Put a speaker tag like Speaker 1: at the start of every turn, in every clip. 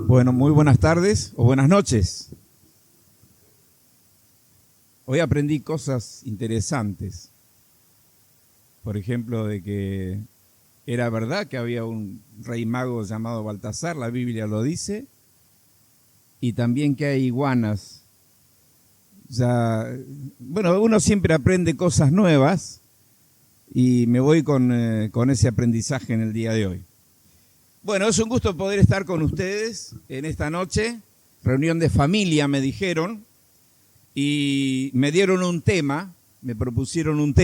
Speaker 1: Bueno, muy buenas tardes o buenas noches. Hoy aprendí cosas interesantes. Por ejemplo, de que era verdad que había un rey mago llamado Baltasar, la Biblia lo dice, y también que hay iguanas. Bueno, uno siempre aprende cosas nuevas y me voy con ese aprendizaje en el día de hoy. Bueno, es un gusto poder estar con ustedes en esta noche, reunión de familia me dijeron, y me dieron un tema, me propusieron el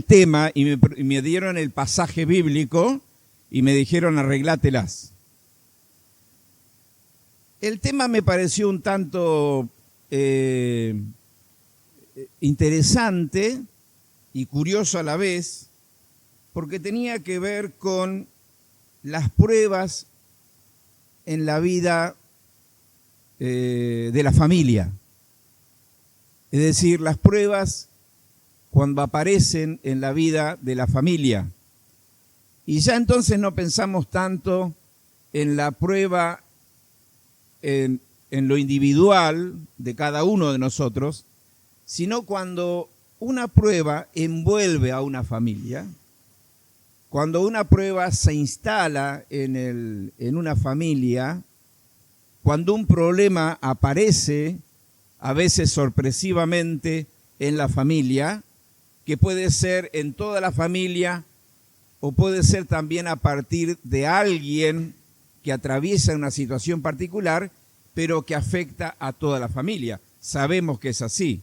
Speaker 1: tema y me dieron el pasaje bíblico y me dijeron arreglátelas. El tema me pareció un tanto interesante y curioso a la vez, porque tenía que ver con las pruebas en la vida de la familia. Es decir, las pruebas cuando aparecen en la vida de la familia. Y ya entonces no pensamos tanto en la prueba en lo individual de cada uno de nosotros, sino cuando una prueba envuelve a una familia, cuando una prueba se instala en una familia, cuando un problema aparece, a veces sorpresivamente, en la familia, que puede ser en toda la familia o puede ser también a partir de alguien que atraviesa una situación particular, pero que afecta a toda la familia. Sabemos que es así.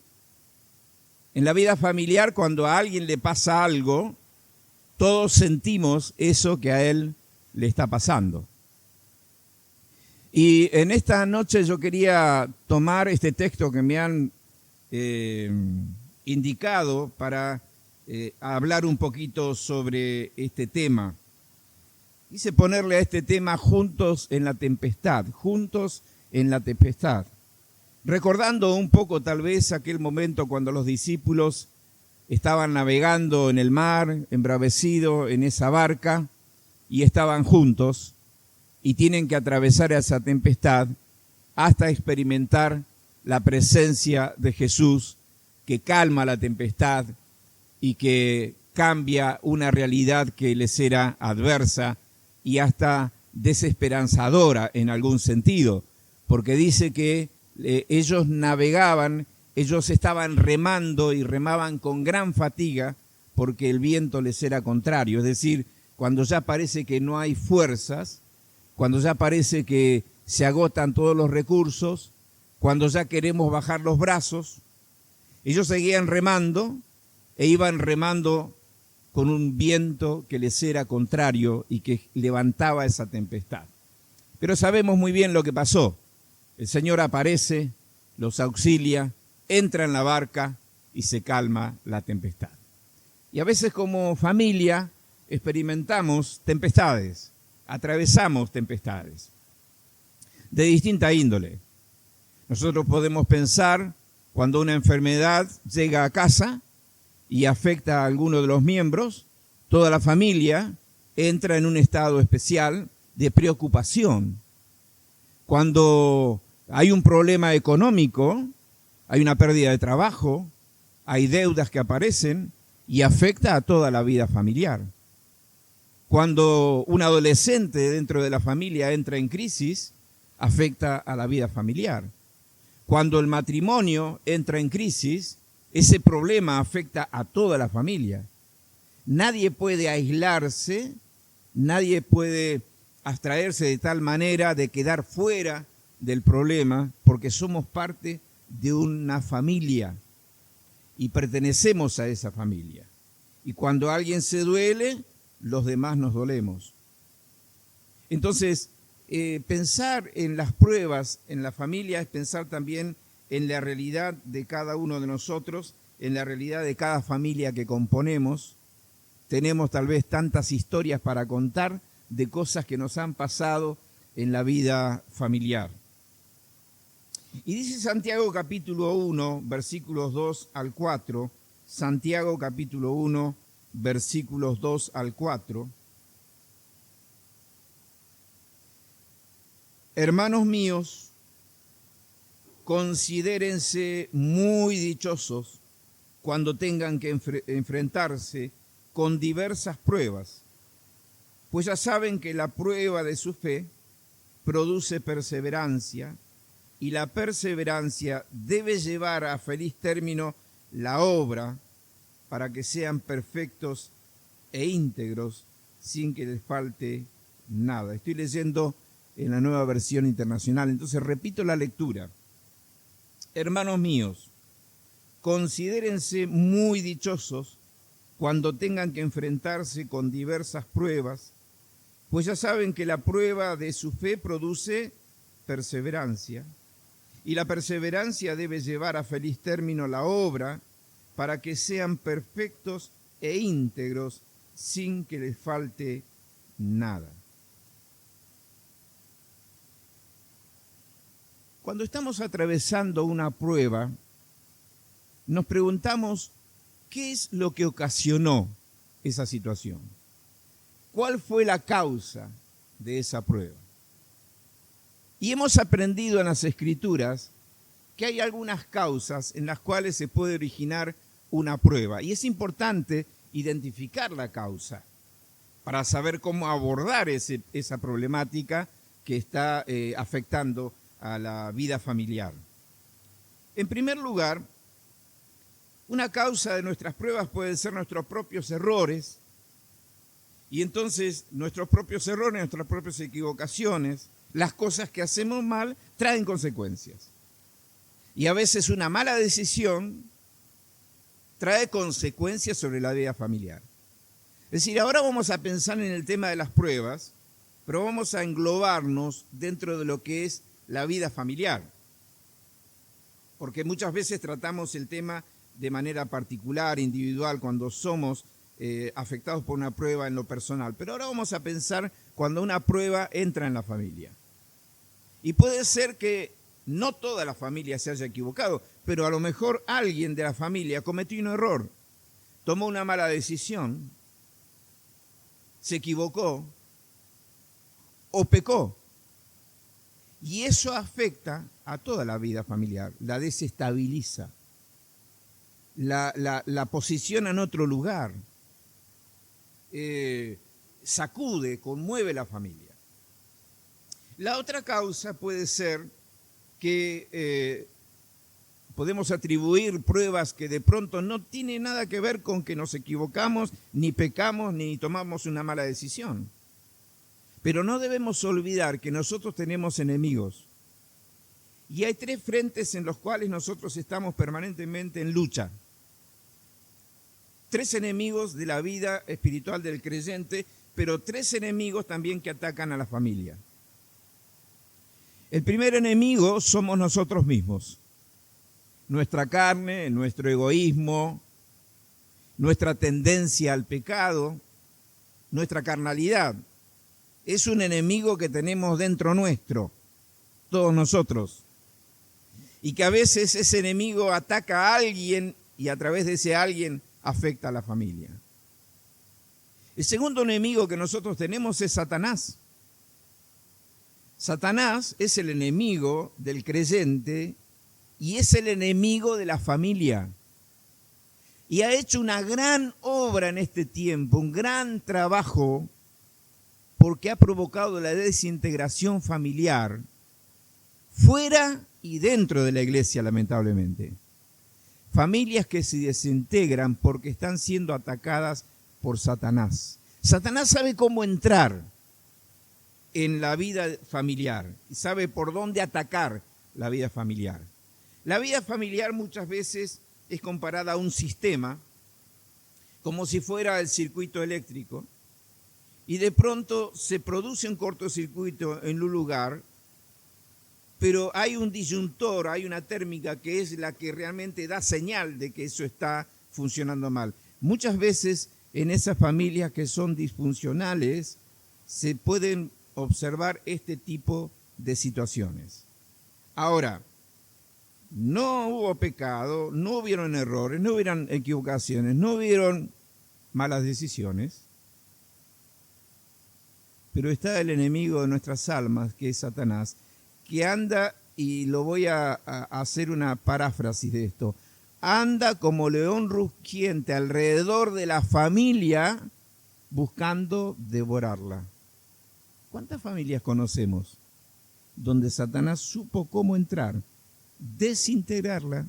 Speaker 1: En la vida familiar, cuando a alguien le pasa algo, todos sentimos eso que a él le está pasando. Y en esta noche yo quería tomar este texto que me han indicado para hablar un poquito sobre este tema. Quise ponerle a este tema juntos en la tempestad, recordando un poco tal vez aquel momento cuando los discípulos estaban navegando en el mar, embravecidos en esa barca, y estaban juntos, y tienen que atravesar esa tempestad hasta experimentar la presencia de Jesús, que calma la tempestad y que cambia una realidad que les era adversa y hasta desesperanzadora en algún sentido, porque dice que ellos navegaban, ellos estaban remando y remaban con gran fatiga porque el viento les era contrario, es decir, cuando ya parece que no hay fuerzas, cuando ya parece que se agotan todos los recursos, cuando ya queremos bajar los brazos, ellos seguían remando e iban remando con un viento que les era contrario y que levantaba esa tempestad. Pero sabemos muy bien lo que pasó. El Señor aparece, los auxilia, entra en la barca y se calma la tempestad. Y a veces como familia experimentamos tempestades, atravesamos tempestades de distinta índole. Nosotros podemos pensar cuando una enfermedad llega a casa y afecta a alguno de los miembros, toda la familia entra en un estado especial de preocupación. Cuando hay un problema económico, hay una pérdida de trabajo, hay deudas que aparecen y afecta a toda la vida familiar. Cuando un adolescente dentro de la familia entra en crisis, afecta a la vida familiar. Cuando el matrimonio entra en crisis, ese problema afecta a toda la familia. Nadie puede aislarse, nadie puede abstraerse de tal manera de quedar fuera del problema, porque somos parte de una familia y pertenecemos a esa familia. Y cuando alguien se duele, los demás nos dolemos. Entonces, pensar en las pruebas en la familia es pensar también en la realidad de cada uno de nosotros, en la realidad de cada familia que componemos. Tenemos tal vez tantas historias para contar de cosas que nos han pasado en la vida familiar. Y dice Santiago capítulo 1, versículos 2 al 4, Santiago capítulo 1, versículos 2 al 4. Hermanos míos, considérense muy dichosos cuando tengan que enfrentarse con diversas pruebas, pues ya saben que la prueba de su fe produce perseverancia, y la perseverancia debe llevar a feliz término la obra para que sean perfectos e íntegros sin que les falte nada. Estoy leyendo en la Nueva Versión Internacional, entonces repito la lectura. Hermanos míos, considérense muy dichosos cuando tengan que enfrentarse con diversas pruebas, pues ya saben que la prueba de su fe produce perseverancia, y la perseverancia debe llevar a feliz término la obra para que sean perfectos e íntegros sin que les falte nada. Cuando estamos atravesando una prueba, nos preguntamos qué es lo que ocasionó esa situación. ¿Cuál fue la causa de esa prueba? Y hemos aprendido en las Escrituras que hay algunas causas en las cuales se puede originar una prueba. Y es importante identificar la causa para saber cómo abordar esa problemática que está afectando a la vida familiar. En primer lugar, una causa de nuestras pruebas pueden ser nuestros propios errores, y entonces nuestros propios errores, nuestras propias equivocaciones, las cosas que hacemos mal, traen consecuencias. Y a veces una mala decisión trae consecuencias sobre la vida familiar. Es decir, ahora vamos a pensar en el tema de las pruebas, pero vamos a englobarnos dentro de lo que es la vida familiar. Porque muchas veces tratamos el tema de manera particular, individual, cuando somos afectados por una prueba en lo personal. Pero ahora vamos a pensar cuando una prueba entra en la familia. Y puede ser que no toda la familia se haya equivocado, pero a lo mejor alguien de la familia cometió un error, tomó una mala decisión, se equivocó o pecó. Y eso afecta a toda la vida familiar, la desestabiliza, la posiciona en otro lugar, sacude, conmueve la familia. La otra causa puede ser que podemos atribuir pruebas que de pronto no tienen nada que ver con que nos equivocamos, ni pecamos, ni tomamos una mala decisión. Pero no debemos olvidar que nosotros tenemos enemigos. Y hay 3 frentes en los cuales nosotros estamos permanentemente en lucha. 3 enemigos de la vida espiritual del creyente, pero 3 enemigos también que atacan a la familia. El primer enemigo somos nosotros mismos. Nuestra carne, nuestro egoísmo, nuestra tendencia al pecado, nuestra carnalidad. Es un enemigo que tenemos dentro nuestro, todos nosotros. Y que a veces ese enemigo ataca a alguien y a través de ese alguien afecta a la familia. El segundo enemigo que nosotros tenemos es Satanás. Satanás es el enemigo del creyente y es el enemigo de la familia. Y ha hecho una gran obra en este tiempo, un gran trabajo, porque ha provocado la desintegración familiar fuera y dentro de la iglesia, lamentablemente. Familias que se desintegran porque están siendo atacadas por Satanás. Satanás sabe cómo entrar en la vida familiar y sabe por dónde atacar la vida familiar. La vida familiar muchas veces es comparada a un sistema, como si fuera el circuito eléctrico, y de pronto se produce un cortocircuito en un lugar, pero hay un disyuntor, hay una térmica que es la que realmente da señal de que eso está funcionando mal. Muchas veces en esas familias que son disfuncionales se pueden observar este tipo de situaciones. Ahora, no hubo pecado, no hubieron errores, no hubieron equivocaciones, no hubieron malas decisiones, pero está el enemigo de nuestras almas, que es Satanás, que anda, y lo voy a hacer una paráfrasis de esto, anda como león rugiente alrededor de la familia buscando devorarla. ¿Cuántas familias conocemos donde Satanás supo cómo entrar, desintegrarla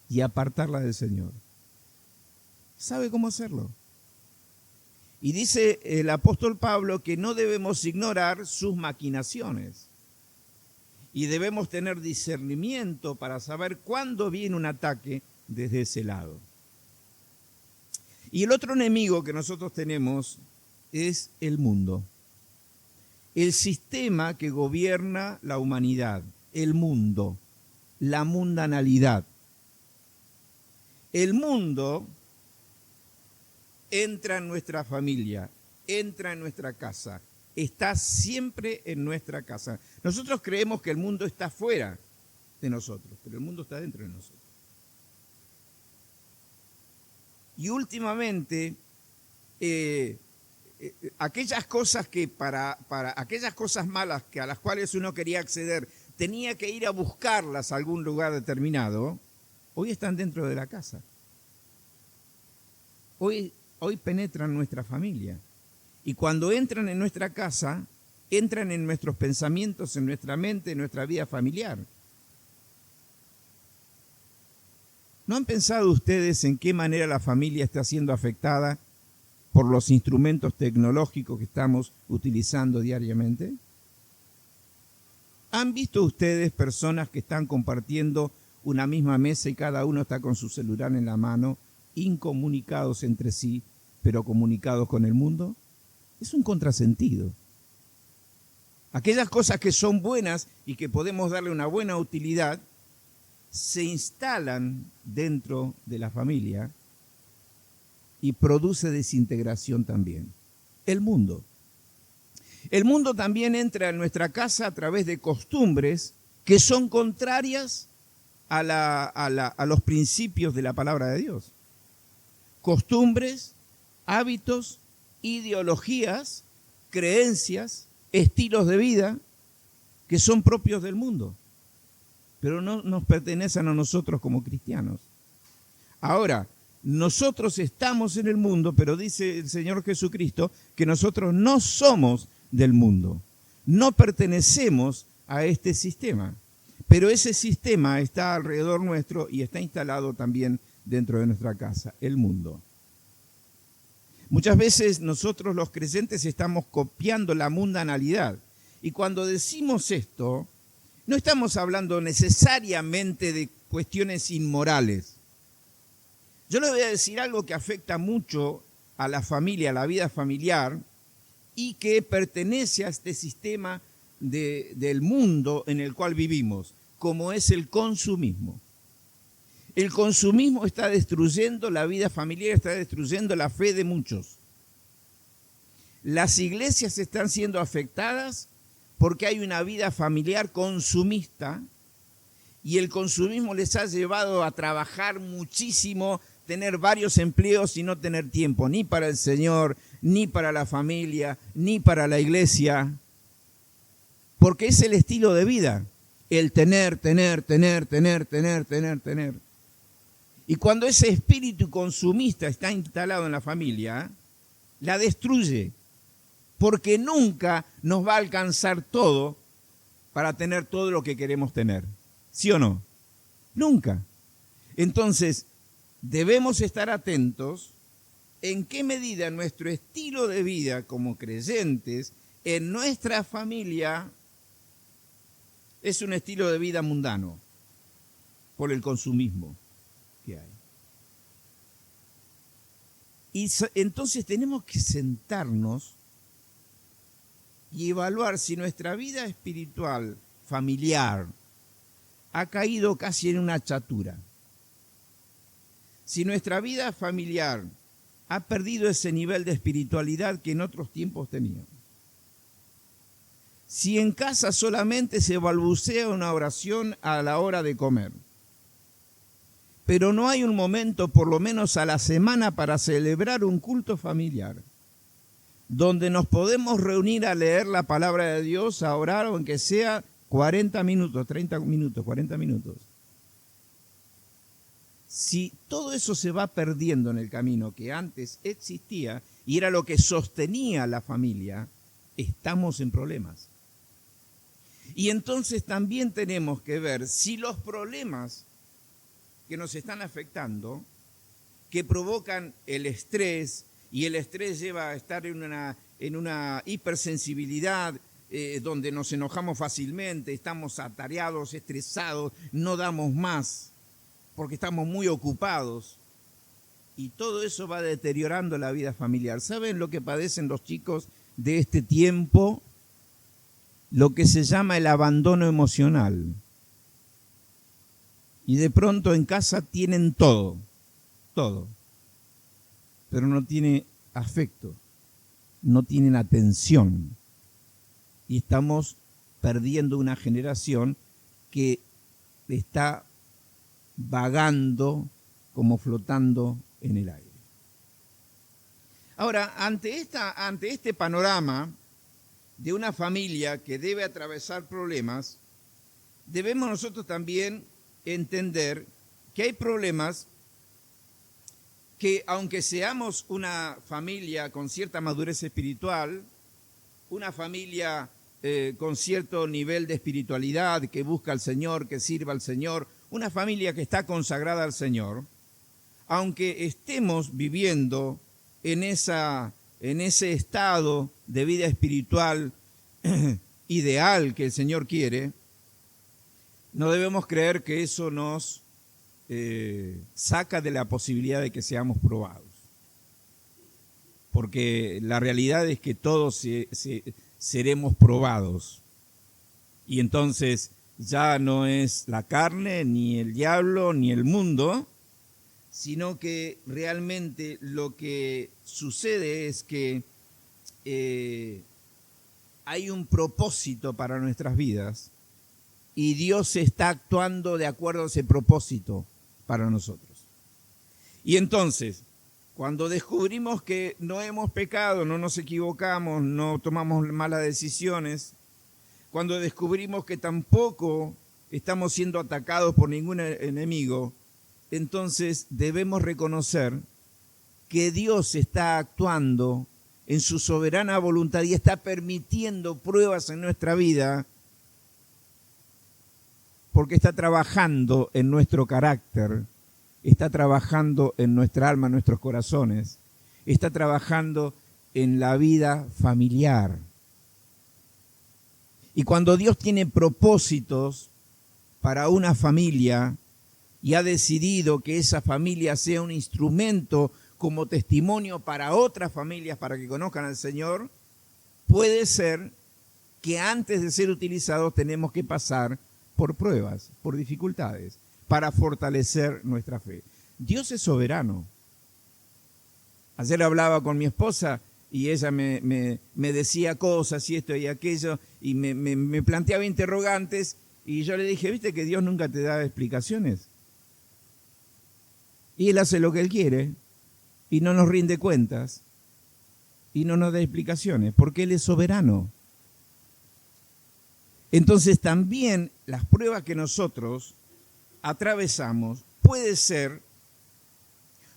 Speaker 1: y apartarla del Señor? ¿Sabe cómo hacerlo? Y dice el apóstol Pablo que no debemos ignorar sus maquinaciones y debemos tener discernimiento para saber cuándo viene un ataque desde ese lado. Y el otro enemigo que nosotros tenemos es el mundo, el sistema que gobierna la humanidad, el mundo, la mundanalidad. El mundo entra en nuestra familia, entra en nuestra casa, está siempre en nuestra casa. Nosotros creemos que el mundo está fuera de nosotros, pero el mundo está dentro de nosotros. Y últimamente, aquellas cosas que para aquellas cosas malas que a las cuales uno quería acceder, tenía que ir a buscarlas a algún lugar determinado, hoy están dentro de la casa. Hoy penetran nuestra familia. Y cuando entran en nuestra casa, entran en nuestros pensamientos, en nuestra mente, en nuestra vida familiar. ¿No han pensado ustedes en qué manera la familia está siendo afectada por los instrumentos tecnológicos que estamos utilizando diariamente? ¿Han visto ustedes personas que están compartiendo una misma mesa y cada uno está con su celular en la mano, incomunicados entre sí, pero comunicados con el mundo? Es un contrasentido. Aquellas cosas que son buenas y que podemos darle una buena utilidad, se instalan dentro de la familia y produce desintegración también. El mundo. El mundo también entra en nuestra casa a través de costumbres que son contrarias a los principios de la palabra de Dios. Costumbres, hábitos, ideologías, creencias, estilos de vida que son propios del mundo, pero no nos pertenecen a nosotros como cristianos. Ahora, nosotros estamos en el mundo, pero dice el Señor Jesucristo que nosotros no somos del mundo, no pertenecemos a este sistema, pero ese sistema está alrededor nuestro y está instalado también dentro de nuestra casa, el mundo. Muchas veces nosotros los creyentes estamos copiando la mundanalidad, y cuando decimos esto, no estamos hablando necesariamente de cuestiones inmorales. Yo les voy a decir algo que afecta mucho a la familia, a la vida familiar, y que pertenece a este sistema del mundo en el cual vivimos, como es el consumismo. El consumismo está destruyendo la vida familiar, está destruyendo la fe de muchos. Las iglesias están siendo afectadas porque hay una vida familiar consumista y el consumismo les ha llevado a trabajar muchísimo, tener varios empleos y no tener tiempo ni para el Señor, ni para la familia, ni para la iglesia, porque es el estilo de vida, el tener. Y cuando ese espíritu consumista está instalado en la familia, la destruye, porque nunca nos va a alcanzar todo para tener todo lo que queremos tener. ¿Sí o no? Nunca. Entonces, debemos estar atentos en qué medida nuestro estilo de vida como creyentes, en nuestra familia, es un estilo de vida mundano por el consumismo que hay. Y entonces tenemos que sentarnos y evaluar si nuestra vida espiritual, familiar, ha caído casi en una chatura. Si nuestra vida familiar ha perdido ese nivel de espiritualidad que en otros tiempos tenía. Si en casa solamente se balbucea una oración a la hora de comer, pero no hay un momento, por lo menos a la semana, para celebrar un culto familiar, donde nos podemos reunir a leer la palabra de Dios, a orar, o aunque sea 40 minutos, 30 minutos, 40 minutos. Si todo eso se va perdiendo en el camino que antes existía y era lo que sostenía la familia, estamos en problemas. Y entonces también tenemos que ver si los problemas que nos están afectando, que provocan el estrés, y el estrés lleva a estar en una hipersensibilidad, donde nos enojamos fácilmente, estamos atareados, estresados, no damos más, porque estamos muy ocupados. Y todo eso va deteriorando la vida familiar. ¿Saben lo que padecen los chicos de este tiempo? Lo que se llama el abandono emocional. Y de pronto en casa tienen todo, pero no tienen afecto, no tienen atención. Y estamos perdiendo una generación que está vagando como flotando en el aire. Ahora, ante este panorama de una familia que debe atravesar problemas, debemos nosotros también entender que hay problemas que, aunque seamos una familia con cierta madurez espiritual, una familia con cierto nivel de espiritualidad, que busca al Señor, que sirva al Señor, una familia que está consagrada al Señor, aunque estemos viviendo en ese estado de vida espiritual ideal que el Señor quiere, no debemos creer que eso nos saca de la posibilidad de que seamos probados. Porque la realidad es que todos seremos probados. Y entonces ya no es la carne, ni el diablo, ni el mundo, sino que realmente lo que sucede es que hay un propósito para nuestras vidas y Dios está actuando de acuerdo a ese propósito para nosotros. Y entonces, cuando descubrimos que no hemos pecado, no nos equivocamos, no tomamos malas decisiones, cuando descubrimos que tampoco estamos siendo atacados por ningún enemigo, entonces debemos reconocer que Dios está actuando en su soberana voluntad y está permitiendo pruebas en nuestra vida porque está trabajando en nuestro carácter, está trabajando en nuestra alma, en nuestros corazones, está trabajando en la vida familiar. Y cuando Dios tiene propósitos para una familia y ha decidido que esa familia sea un instrumento como testimonio para otras familias para que conozcan al Señor, puede ser que antes de ser utilizados tenemos que pasar por pruebas, por dificultades, para fortalecer nuestra fe. Dios es soberano. Ayer hablaba con mi esposa y ella me decía cosas y esto y aquello y me planteaba interrogantes y yo le dije, ¿viste que Dios nunca te da explicaciones? Y Él hace lo que Él quiere y no nos rinde cuentas y no nos da explicaciones porque Él es soberano. Entonces también las pruebas que nosotros atravesamos puede ser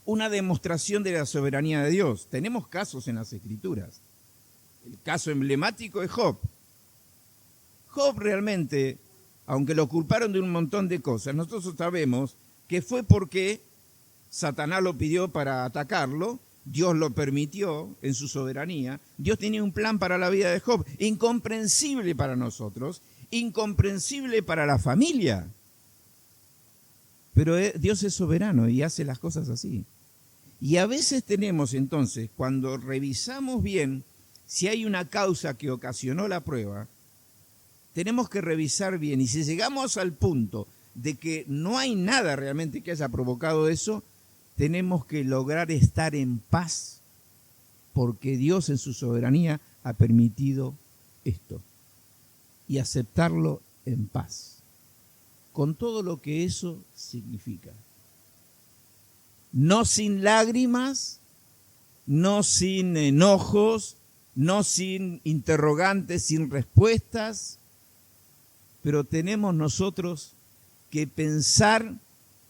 Speaker 1: una demostración de la soberanía de Dios. Tenemos casos en las Escrituras. El caso emblemático es Job. Job realmente, aunque lo culparon de un montón de cosas, nosotros sabemos que fue porque Satanás lo pidió para atacarlo, Dios lo permitió en su soberanía. Dios tenía un plan para la vida de Job, incomprensible para nosotros, incomprensible para la familia. Pero Dios es soberano y hace las cosas así. Y a veces tenemos entonces, cuando revisamos bien si hay una causa que ocasionó la prueba, tenemos que revisar bien. Y si llegamos al punto de que no hay nada realmente que haya provocado eso, tenemos que lograr estar en paz porque Dios en su soberanía ha permitido esto y aceptarlo en paz, con todo lo que eso significa. No sin lágrimas, no sin enojos, no sin interrogantes, sin respuestas, pero tenemos nosotros que pensar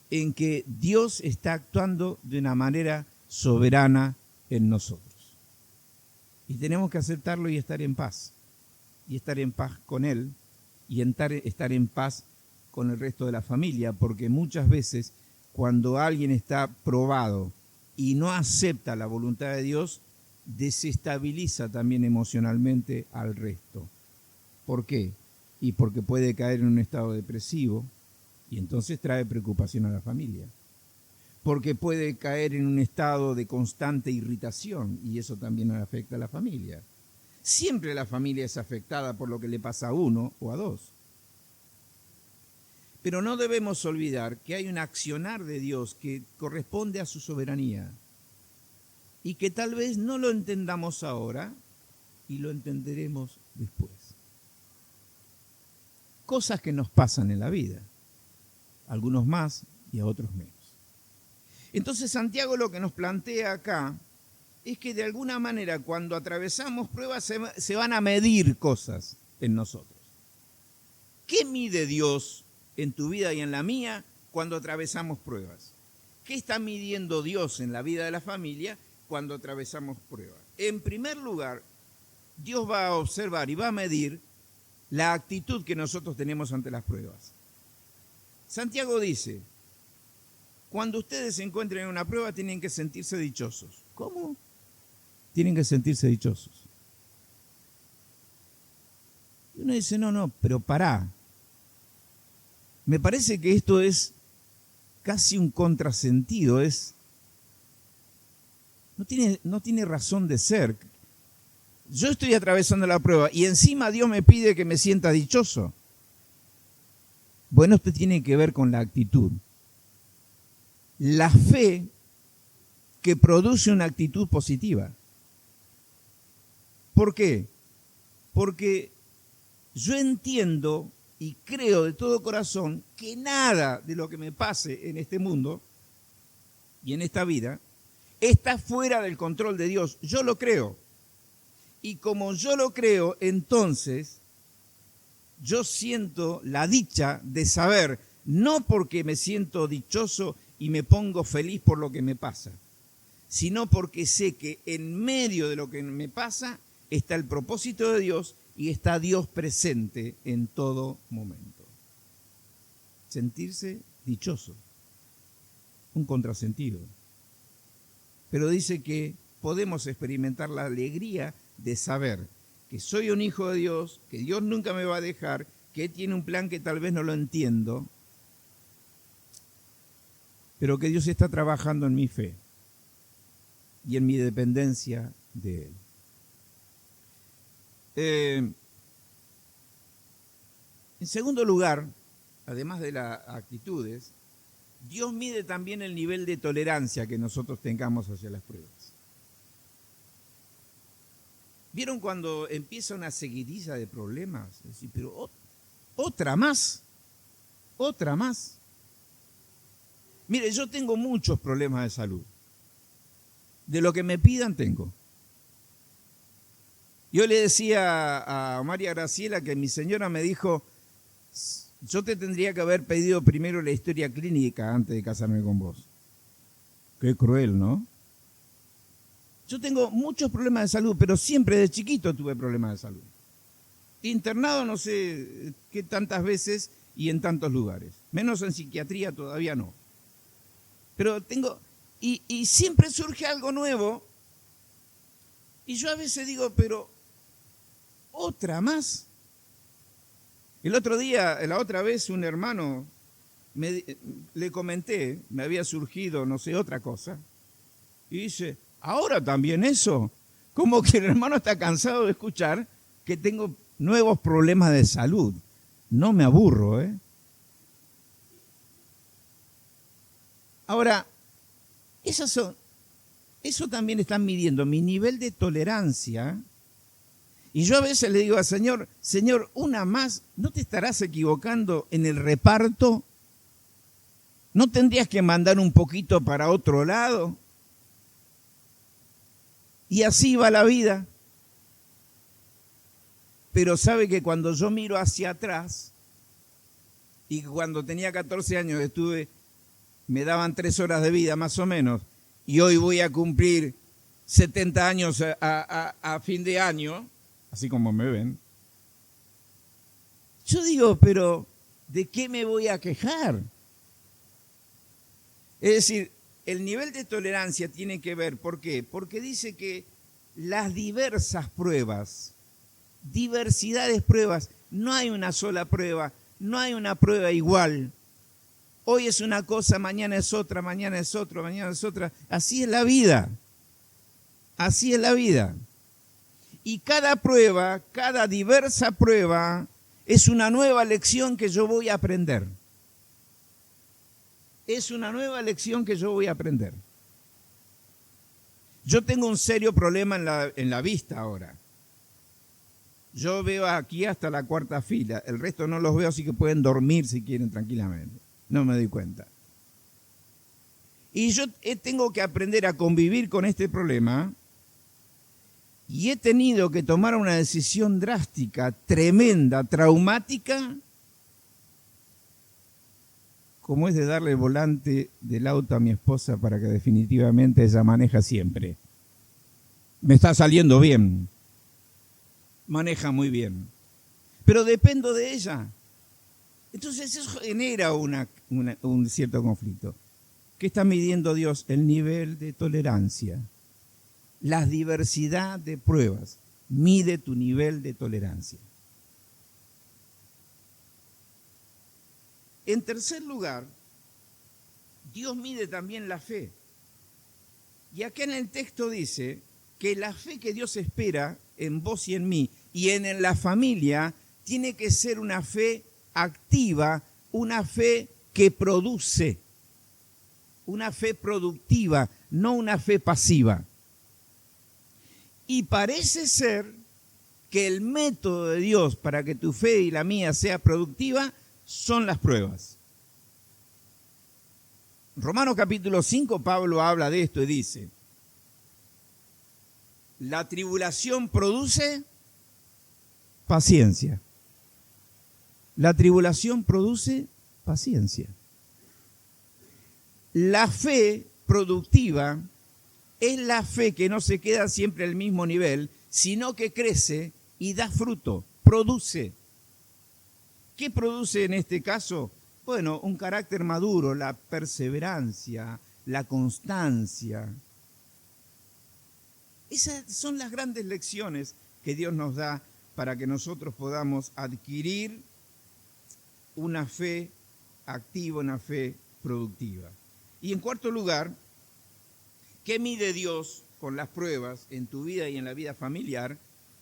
Speaker 1: en que Dios está actuando de una manera soberana en nosotros. Y tenemos que aceptarlo y estar en paz. Y estar en paz con Él y estar en paz con el resto de la familia, porque muchas veces cuando alguien está probado y no acepta la voluntad de Dios, desestabiliza también emocionalmente al resto. ¿Por qué? Y porque puede caer en un estado depresivo y entonces trae preocupación a la familia. Porque puede caer en un estado de constante irritación y eso también afecta a la familia. Siempre la familia es afectada por lo que le pasa a uno o a dos. Pero no debemos olvidar que hay un accionar de Dios que corresponde a su soberanía y que tal vez no lo entendamos ahora y lo entenderemos después. Cosas que nos pasan en la vida, algunos más y a otros menos. Entonces Santiago lo que nos plantea acá es que de alguna manera cuando atravesamos pruebas se van a medir cosas en nosotros. ¿Qué mide Dios en tu vida y en la mía cuando atravesamos pruebas? ¿Qué está midiendo Dios en la vida de la familia cuando atravesamos pruebas? En primer lugar, Dios va a observar y va a medir la actitud que nosotros tenemos ante las pruebas. Santiago dice, cuando ustedes se encuentren en una prueba tienen que sentirse dichosos. ¿Cómo? Tienen que sentirse dichosos. Y uno dice, no, pero pará. Me parece que esto es casi un contrasentido, no tiene razón de ser. Yo estoy atravesando la prueba y encima Dios me pide que me sienta dichoso. Bueno, esto tiene que ver con la actitud. La fe que produce una actitud positiva. ¿Por qué? Porque yo entiendo y creo de todo corazón que nada de lo que me pase en este mundo y en esta vida está fuera del control de Dios. Yo lo creo. Y como yo lo creo, entonces yo siento la dicha de saber, no porque me siento dichoso y me pongo feliz por lo que me pasa, sino porque sé que en medio de lo que me pasa está el propósito de Dios y está Dios presente en todo momento. Sentirse dichoso, un contrasentido. Pero dice que podemos experimentar la alegría de saber que soy un hijo de Dios, que Dios nunca me va a dejar, que Él tiene un plan que tal vez no lo entiendo, pero que Dios está trabajando en mi fe y en mi dependencia de Él. En segundo lugar, además de las actitudes, Dios mide también el nivel de tolerancia que nosotros tengamos hacia las pruebas. ¿Vieron cuando empieza una seguidilla de problemas? Es decir, pero otra más. Mire, yo tengo muchos problemas de salud. De lo que me pidan tengo. Yo le decía a María Graciela que mi señora me dijo, yo te tendría que haber pedido primero la historia clínica antes de casarme con vos. Qué cruel, ¿no? Yo tengo muchos problemas de salud, pero siempre de chiquito tuve problemas de salud. Internado no sé qué tantas veces y en tantos lugares. Menos en psiquiatría todavía no. Pero tengo... Y siempre surge algo nuevo. Y yo a veces digo, pero otra más. El otro día, la otra vez, un hermano, le comenté, me había surgido, no sé, otra cosa. Y dice, ¿ahora también eso? Como que el hermano está cansado de escuchar que tengo nuevos problemas de salud. No me aburro, ¿eh? Ahora, eso también están midiendo mi nivel de tolerancia. Y yo a veces le digo al Señor, Señor, una más, ¿no te estarás equivocando en el reparto? ¿No tendrías que mandar un poquito para otro lado? Y así va la vida. pero sabe que cuando yo miro hacia atrás, y cuando tenía 14 años me daban 3 horas de vida más o menos, y hoy voy a cumplir 70 años a fin de año, así como me ven, yo digo, pero ¿de qué me voy a quejar? Es decir, el nivel de tolerancia tiene que ver, ¿por qué? Porque dice que las diversas pruebas, diversidades de pruebas, no hay una sola prueba, no hay una prueba igual. Hoy es una cosa, mañana es otra, mañana es otra, mañana es otra. Así es la vida. Así es la vida. Y cada prueba, cada diversa prueba, es una nueva lección que yo voy a aprender. Es una nueva lección que yo voy a aprender. Yo tengo un serio problema en la vista ahora. Yo veo aquí hasta la 4ª fila, el resto no los veo, así que pueden dormir si quieren tranquilamente. No me doy cuenta. Y yo tengo que aprender a convivir con este problema y he tenido que tomar una decisión drástica, tremenda, traumática, como es de darle el volante del auto a mi esposa para que definitivamente ella maneja siempre. Me está saliendo bien. Maneja muy bien. Pero dependo de ella. Entonces eso genera un cierto conflicto. ¿Qué está midiendo Dios? El nivel de tolerancia. La diversidad de pruebas. Mide tu nivel de tolerancia. En tercer lugar, Dios mide también la fe. Y acá en el texto dice que la fe que Dios espera en vos y en mí y en la familia tiene que ser una fe activa, una fe que produce, una fe productiva, no una fe pasiva. Y parece ser que el método de Dios para que tu fe y la mía sea productiva son las pruebas. Romanos capítulo 5, Pablo habla de esto y dice: la tribulación produce paciencia. La tribulación produce paciencia. La fe productiva es la fe que no se queda siempre al mismo nivel, sino que crece y da fruto, produce. ¿Qué produce en este caso? Bueno, un carácter maduro, la perseverancia, la constancia. Esas son las grandes lecciones que Dios nos da para que nosotros podamos adquirir una fe activa, una fe productiva. Y en cuarto lugar, ¿qué mide Dios con las pruebas en tu vida y en la vida familiar?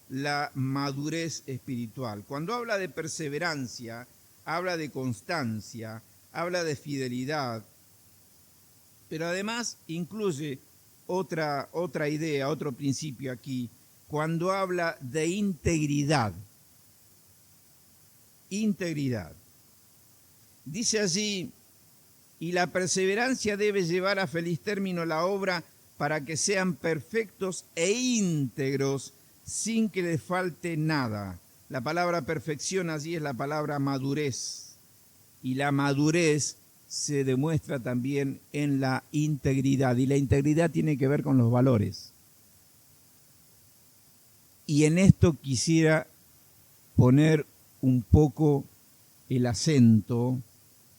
Speaker 1: La madurez espiritual. Cuando habla de perseverancia, habla de constancia, habla de fidelidad, pero además incluye otra idea, otro principio aquí, cuando habla de integridad. Integridad. Dice allí: y la perseverancia debe llevar a feliz término la obra para que sean perfectos e íntegros sin que les falte nada. La palabra perfección allí es la palabra madurez. Y la madurez se demuestra también en la integridad. Y la integridad tiene que ver con los valores. Y en esto quisiera poner un poco el acento,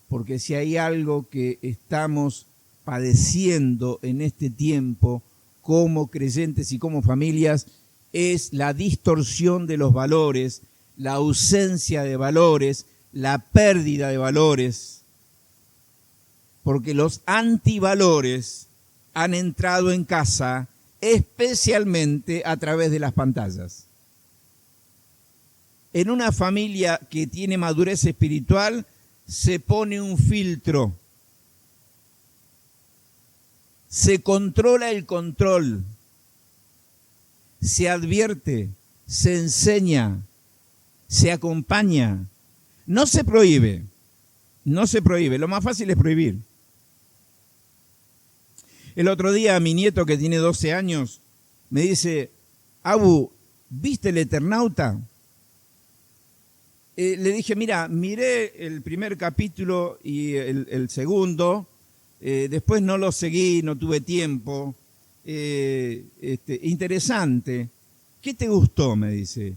Speaker 1: porque si hay algo que estamos padeciendo en este tiempo como creyentes y como familias, es la distorsión de los valores, la ausencia de valores, la pérdida de valores, porque los antivalores han entrado en casa especialmente a través de las pantallas. En una familia que tiene madurez espiritual se pone un filtro, se controla el control, se advierte, se enseña, se acompaña, no se prohíbe, lo más fácil es prohibir. El otro día mi nieto, que tiene 12 años, me dice: Abu, ¿viste el Eternauta? le dije, mira, miré el primer capítulo y el segundo, después no lo seguí, no tuve tiempo. Interesante. ¿Qué te gustó? Me dice.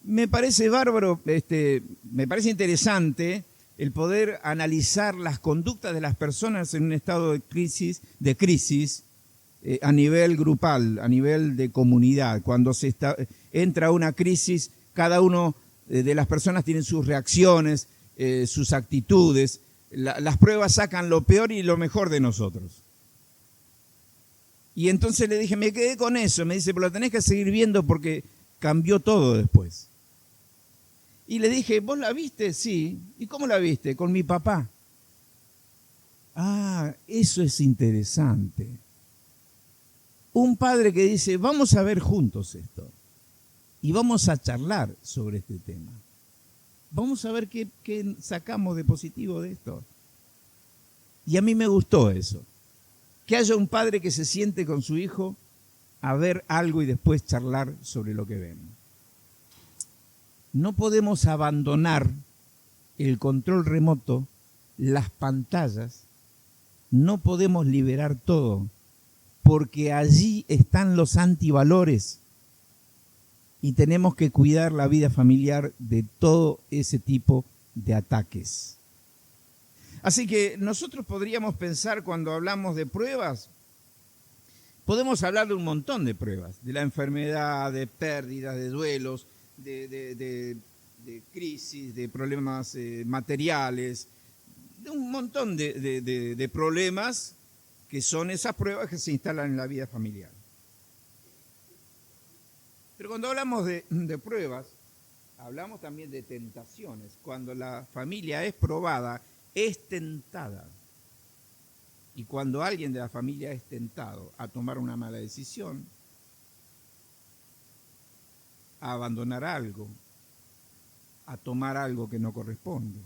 Speaker 1: Me parece bárbaro, me parece interesante el poder analizar las conductas de las personas en un estado de crisis a nivel grupal, a nivel de comunidad. Cuando entra una crisis, cada uno de las personas tiene sus reacciones, sus actitudes. Las pruebas sacan lo peor y lo mejor de nosotros. Y entonces le dije, me quedé con eso. Me dice, pero lo tenés que seguir viendo porque cambió todo después. Y le dije, ¿vos la viste? Sí. ¿Y cómo la viste? Con mi papá. Ah, eso es interesante. Un padre que dice, vamos a ver juntos esto. Y vamos a charlar sobre este tema. Vamos a ver qué sacamos de positivo de esto. Y a mí me gustó eso. Que haya un padre que se siente con su hijo a ver algo y después charlar sobre lo que ven. No podemos abandonar el control remoto, las pantallas, no podemos liberar todo, porque allí están los antivalores y tenemos que cuidar la vida familiar de todo ese tipo de ataques. Así que nosotros podríamos pensar cuando hablamos de pruebas, podemos hablar de un montón de pruebas, de la enfermedad, de pérdidas, de duelos, de crisis, de problemas materiales, de un montón de problemas que son esas pruebas que se instalan en la vida familiar. Pero cuando hablamos de pruebas, hablamos también de tentaciones. Cuando la familia es probada, es tentada. Y cuando alguien de la familia es tentado a tomar una mala decisión, a abandonar algo, a tomar algo que no corresponde.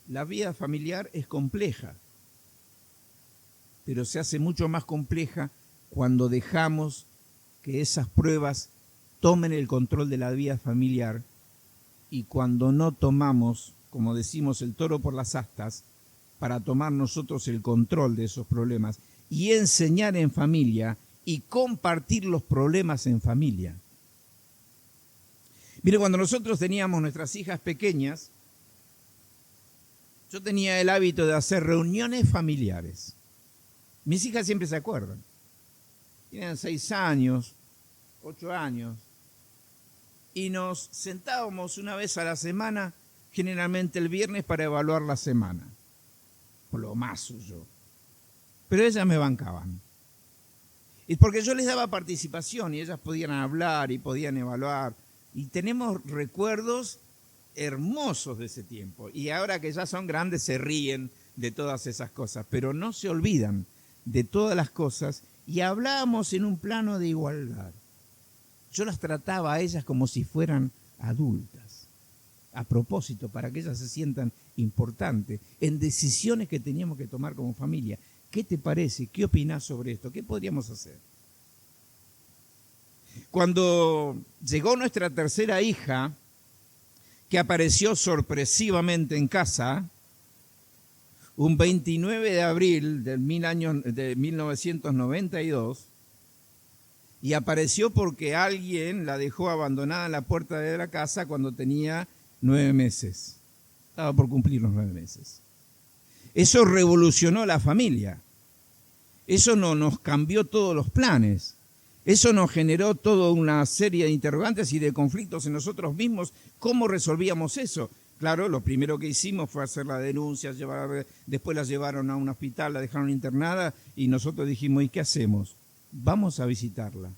Speaker 1: La vida familiar es compleja, pero se hace mucho más compleja cuando dejamos que esas pruebas tomen el control de la vida familiar y cuando no tomamos, como decimos, el toro por las astas, para tomar nosotros el control de esos problemas y enseñar en familia y compartir los problemas en familia. Mire, cuando nosotros teníamos nuestras hijas pequeñas, yo tenía el hábito de hacer reuniones familiares. Mis hijas siempre se acuerdan. Tienen 6 años, 8 años. Y nos sentábamos una vez a la semana, generalmente el viernes, para evaluar la semana. Por lo más suyo. Pero ellas me bancaban. Y porque yo les daba participación y ellas podían hablar y podían evaluar. Y tenemos recuerdos hermosos de ese tiempo. Y ahora que ya son grandes se ríen de todas esas cosas, pero no se olvidan de todas las cosas y hablábamos en un plano de igualdad. Yo las trataba a ellas como si fueran adultas, a propósito, para que ellas se sientan importantes en decisiones que teníamos que tomar como familia. ¿Qué te parece? ¿Qué opinás sobre esto? ¿Qué podríamos hacer? Cuando llegó nuestra tercera hija, que apareció sorpresivamente en casa, un 29 de abril de 1992, y apareció porque alguien la dejó abandonada en la puerta de la casa cuando tenía 9 meses. Estaba por cumplir los 9 meses. Eso revolucionó la familia. Eso no nos cambió todos los planes. Eso nos generó toda una serie de interrogantes y de conflictos en nosotros mismos. ¿Cómo resolvíamos eso? Claro, lo primero que hicimos fue hacer la denuncia, después la llevaron a un hospital, la dejaron internada y nosotros dijimos, ¿y qué hacemos? Vamos a visitarla.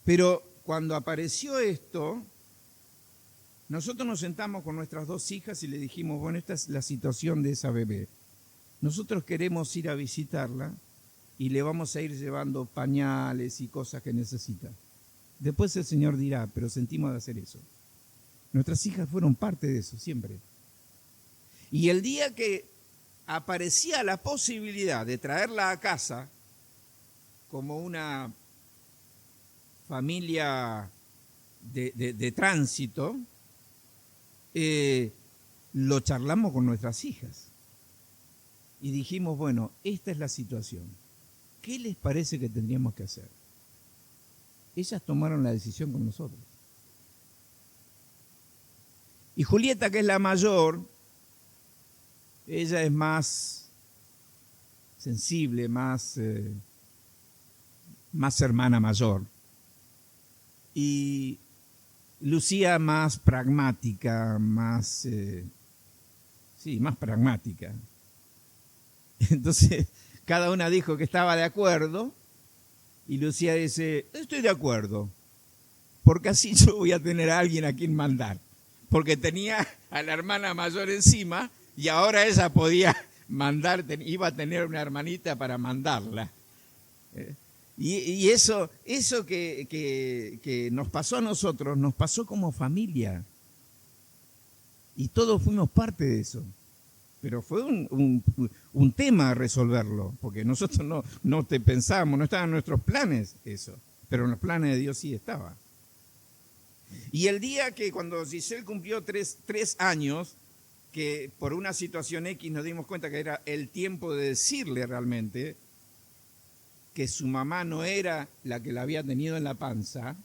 Speaker 1: Pero cuando apareció esto, nosotros nos sentamos con nuestras 2 hijas y le dijimos, bueno, esta es la situación de esa bebé. Nosotros queremos ir a visitarla y le vamos a ir llevando pañales y cosas que necesita. Después el Señor dirá, pero sentimos de hacer eso. Nuestras hijas fueron parte de eso, siempre. Y el día que aparecía la posibilidad de traerla a casa como una familia de tránsito, lo charlamos con nuestras hijas. Y dijimos, bueno, esta es la situación. ¿Qué les parece que tendríamos que hacer? Ellas tomaron la decisión con nosotros. Y Julieta, que es la mayor, ella es más sensible, más hermana mayor. Y Lucía más pragmática, más pragmática. Entonces, cada una dijo que estaba de acuerdo y Lucía dice, estoy de acuerdo, porque así yo voy a tener a alguien a quien mandar. Porque tenía a la hermana mayor encima y ahora ella podía mandar, iba a tener una hermanita para mandarla. Y eso que nos pasó a nosotros, nos pasó como familia. Y todos fuimos parte de eso. Pero fue un tema resolverlo, porque nosotros no te pensábamos, no estaban en nuestros planes eso, pero en los planes de Dios sí estaba. Y el día que cuando Giselle cumplió tres años, que por una situación X nos dimos cuenta que era el tiempo de decirle realmente que su mamá no era la que la había tenido en la panza,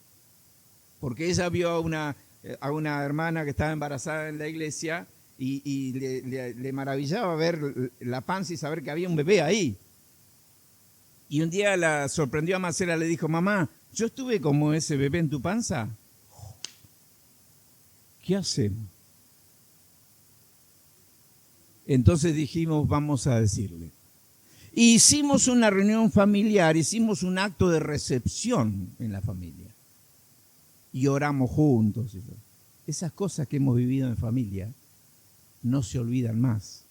Speaker 1: porque ella vio a una hermana que estaba embarazada en la iglesia y le maravillaba ver la panza y saber que había un bebé ahí. Y un día la sorprendió a Marcela, le dijo, mamá, ¿yo estuve como ese bebé en tu panza? ¿Qué hacemos? Entonces dijimos, vamos a decirle. Y hicimos una reunión familiar, hicimos un acto de recepción en la familia. Y oramos juntos. Esas cosas que hemos vivido en familia no se olvidan más.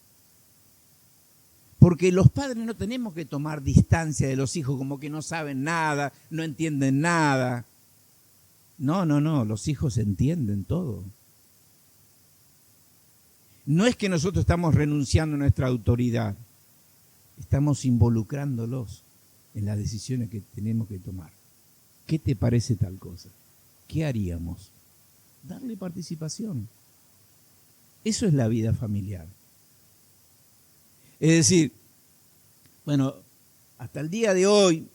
Speaker 1: Porque los padres no tenemos que tomar distancia de los hijos como que no saben nada, no entienden nada. No, los hijos entienden todo. No es que nosotros estamos renunciando a nuestra autoridad, estamos involucrándolos en las decisiones que tenemos que tomar. ¿Qué te parece tal cosa? ¿Qué haríamos? Darle participación. Eso es la vida familiar. Es decir, bueno, hasta el día de hoy,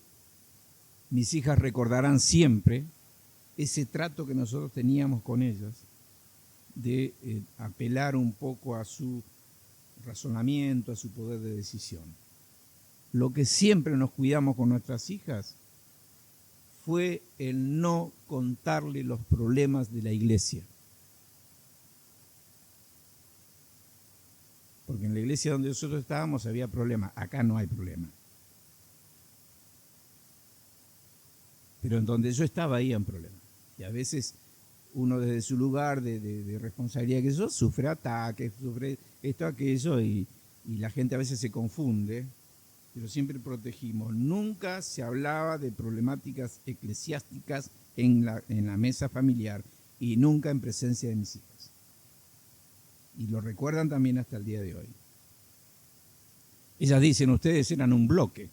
Speaker 1: mis hijas recordarán siempre ese trato que nosotros teníamos con ellas, de apelar un poco a su razonamiento, a su poder de decisión. Lo que siempre nos cuidamos con nuestras hijas fue el no contarle los problemas de la iglesia. Porque en la iglesia donde nosotros estábamos había problemas, acá no hay problema. Pero en donde yo estaba había un problema. Y a veces uno desde su lugar de responsabilidad que eso sufre ataques, sufre esto, aquello, y la gente a veces se confunde, pero siempre protegimos. Nunca se hablaba de problemáticas eclesiásticas en la mesa familiar y nunca en presencia de mis hijas. Y lo recuerdan también hasta el día de hoy. Ellas dicen, ustedes eran un bloque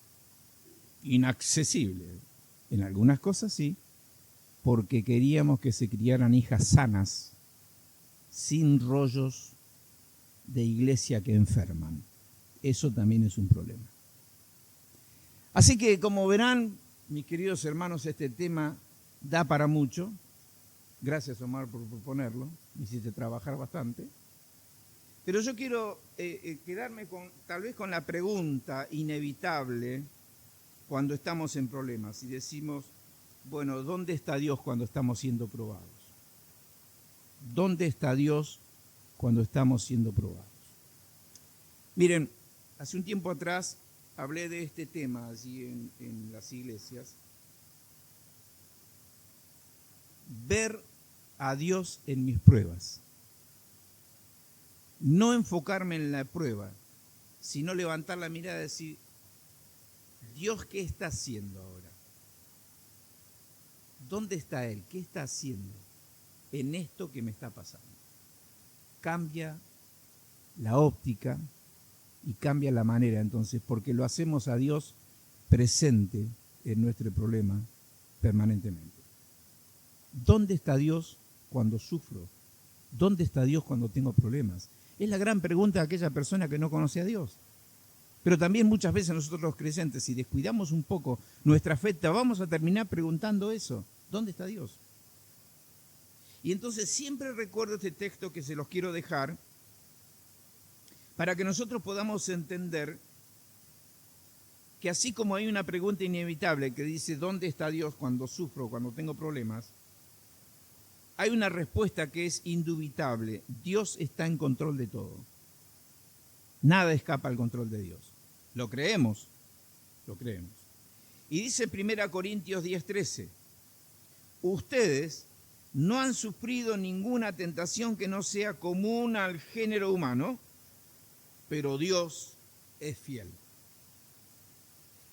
Speaker 1: inaccesible. En algunas cosas sí, porque queríamos que se criaran hijas sanas, sin rollos de iglesia que enferman. Eso también es un problema. Así que, como verán, mis queridos hermanos, este tema da para mucho. Gracias, Omar, por proponerlo. Me hiciste trabajar bastante. Pero yo quiero quedarme tal vez con la pregunta inevitable cuando estamos en problemas y decimos, bueno, ¿dónde está Dios cuando estamos siendo probados? ¿Dónde está Dios cuando estamos siendo probados? Miren, hace un tiempo atrás hablé de este tema allí en las iglesias. Ver a Dios en mis pruebas. No enfocarme en la prueba, sino levantar la mirada y decir, Dios, ¿qué está haciendo ahora? ¿Dónde está Él? ¿Qué está haciendo en esto que me está pasando? Cambia la óptica y cambia la manera entonces, porque lo hacemos a Dios presente en nuestro problema permanentemente. ¿Dónde está Dios cuando sufro? ¿Dónde está Dios cuando tengo problemas? Es la gran pregunta de aquella persona que no conoce a Dios. Pero también muchas veces nosotros los creyentes, si descuidamos un poco nuestra fe, vamos a terminar preguntando eso. ¿Dónde está Dios? Y entonces siempre recuerdo este texto que se los quiero dejar para que nosotros podamos entender que así como hay una pregunta inevitable que dice ¿dónde está Dios cuando sufro, cuando tengo problemas? Hay una respuesta que es indubitable. Dios está en control de todo. Nada escapa al control de Dios. Lo creemos, lo creemos. Y dice 1 Corintios 10:13, ustedes no han sufrido ninguna tentación que no sea común al género humano, pero Dios es fiel.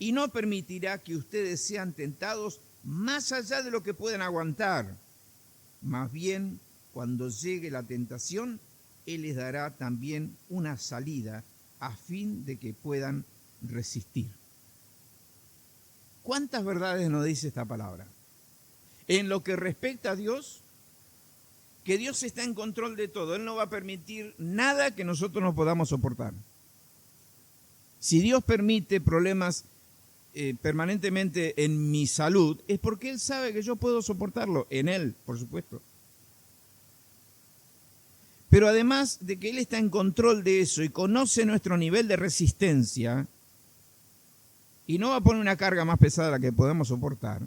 Speaker 1: Y no permitirá que ustedes sean tentados más allá de lo que puedan aguantar. Más bien, cuando llegue la tentación, Él les dará también una salida a fin de que puedan resistir. ¿Cuántas verdades nos dice esta palabra? En lo que respecta a Dios, que Dios está en control de todo. Él no va a permitir nada que nosotros no podamos soportar. Si Dios permite problemas permanentemente en mi salud, es porque Él sabe que yo puedo soportarlo, en Él, por supuesto. Pero además de que Él está en control de eso y conoce nuestro nivel de resistencia, y no va a poner una carga más pesada de la que podemos soportar,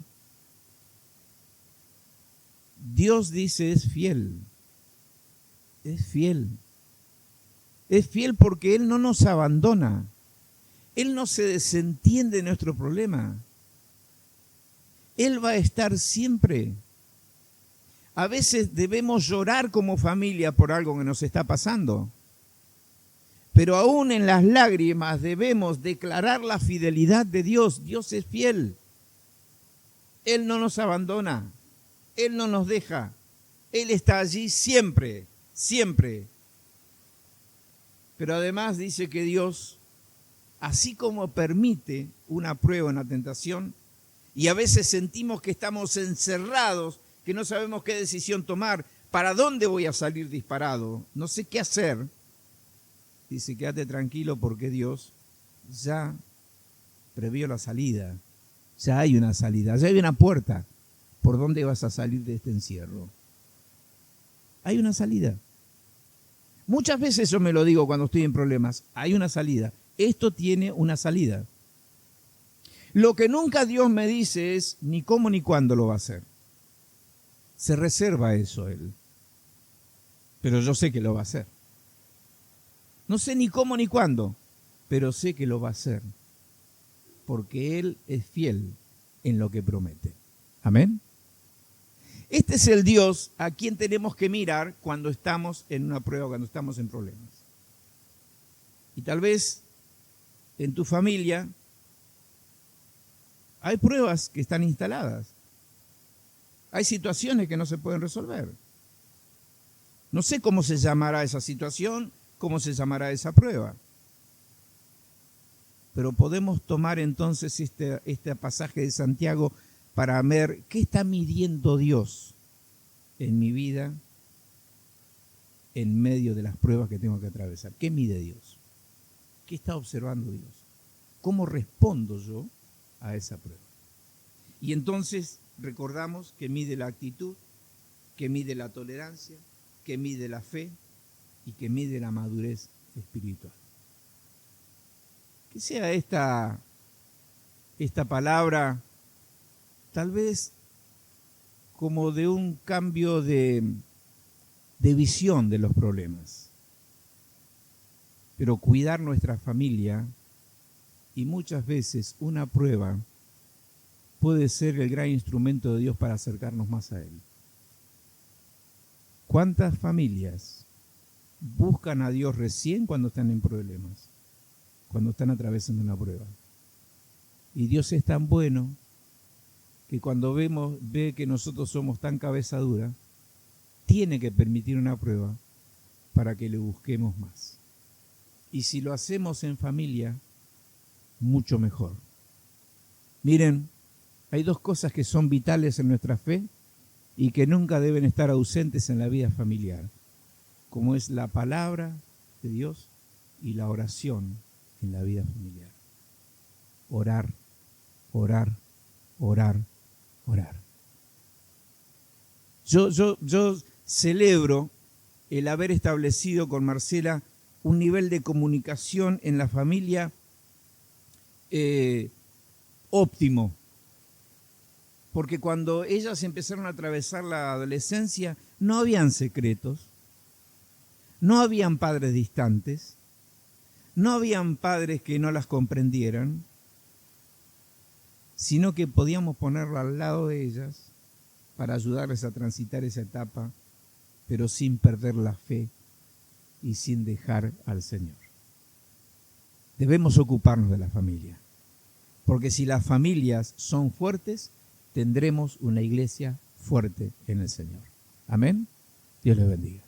Speaker 1: Dios dice es fiel. Es fiel. Es fiel porque Él no nos abandona. Él no se desentiende de nuestro problema. Él va a estar siempre. A veces debemos llorar como familia por algo que nos está pasando. Pero aún en las lágrimas debemos declarar la fidelidad de Dios. Dios es fiel. Él no nos abandona. Él no nos deja. Él está allí siempre, siempre. Pero además dice que Dios, así como permite una prueba, una tentación, y a veces sentimos que estamos encerrados, que no sabemos qué decisión tomar, ¿para dónde voy a salir disparado? No sé qué hacer. Dice, quédate tranquilo porque Dios ya previó la salida. Ya hay una salida, ya hay una puerta. ¿Por dónde vas a salir de este encierro? Hay una salida. Muchas veces yo me lo digo cuando estoy en problemas. Hay una salida. Esto tiene una salida. Lo que nunca Dios me dice es ni cómo ni cuándo lo va a hacer. Se reserva eso Él. Pero yo sé que lo va a hacer. No sé ni cómo ni cuándo, pero sé que lo va a hacer. Porque Él es fiel en lo que promete. Amén. Este es el Dios a quien tenemos que mirar cuando estamos en una prueba, cuando estamos en problemas. Y tal vez en tu familia hay pruebas que están instaladas. Hay situaciones que no se pueden resolver. No sé cómo se llamará esa situación, cómo se llamará esa prueba. Pero podemos tomar entonces este pasaje de Santiago para ver qué está midiendo Dios en mi vida en medio de las pruebas que tengo que atravesar. ¿Qué mide Dios? ¿Qué está observando Dios? ¿Cómo respondo yo a esa prueba? Y entonces recordamos que mide la actitud, que mide la tolerancia, que mide la fe y que mide la madurez espiritual. Que sea esta palabra tal vez como de un cambio de visión de los problemas. Pero cuidar nuestra familia, y muchas veces una prueba puede ser el gran instrumento de Dios para acercarnos más a Él. ¿Cuántas familias buscan a Dios recién cuando están en problemas? Cuando están atravesando una prueba. Y Dios es tan bueno que cuando ve que nosotros somos tan cabeza dura, tiene que permitir una prueba para que le busquemos más. Y si lo hacemos en familia, mucho mejor. Miren, hay dos cosas que son vitales en nuestra fe y que nunca deben estar ausentes en la vida familiar, como es la palabra de Dios y la oración en la vida familiar. Orar, orar, orar, orar. Yo celebro el haber establecido con Marcela un nivel de comunicación en la familia óptimo. Porque cuando ellas empezaron a atravesar la adolescencia, no habían secretos, no habían padres distantes, no habían padres que no las comprendieran, sino que podíamos ponerlo al lado de ellas para ayudarles a transitar esa etapa, pero sin perder la fe y sin dejar al Señor. Debemos ocuparnos de la familia, porque si las familias son fuertes, tendremos una iglesia fuerte en el Señor. Amén. Dios les bendiga.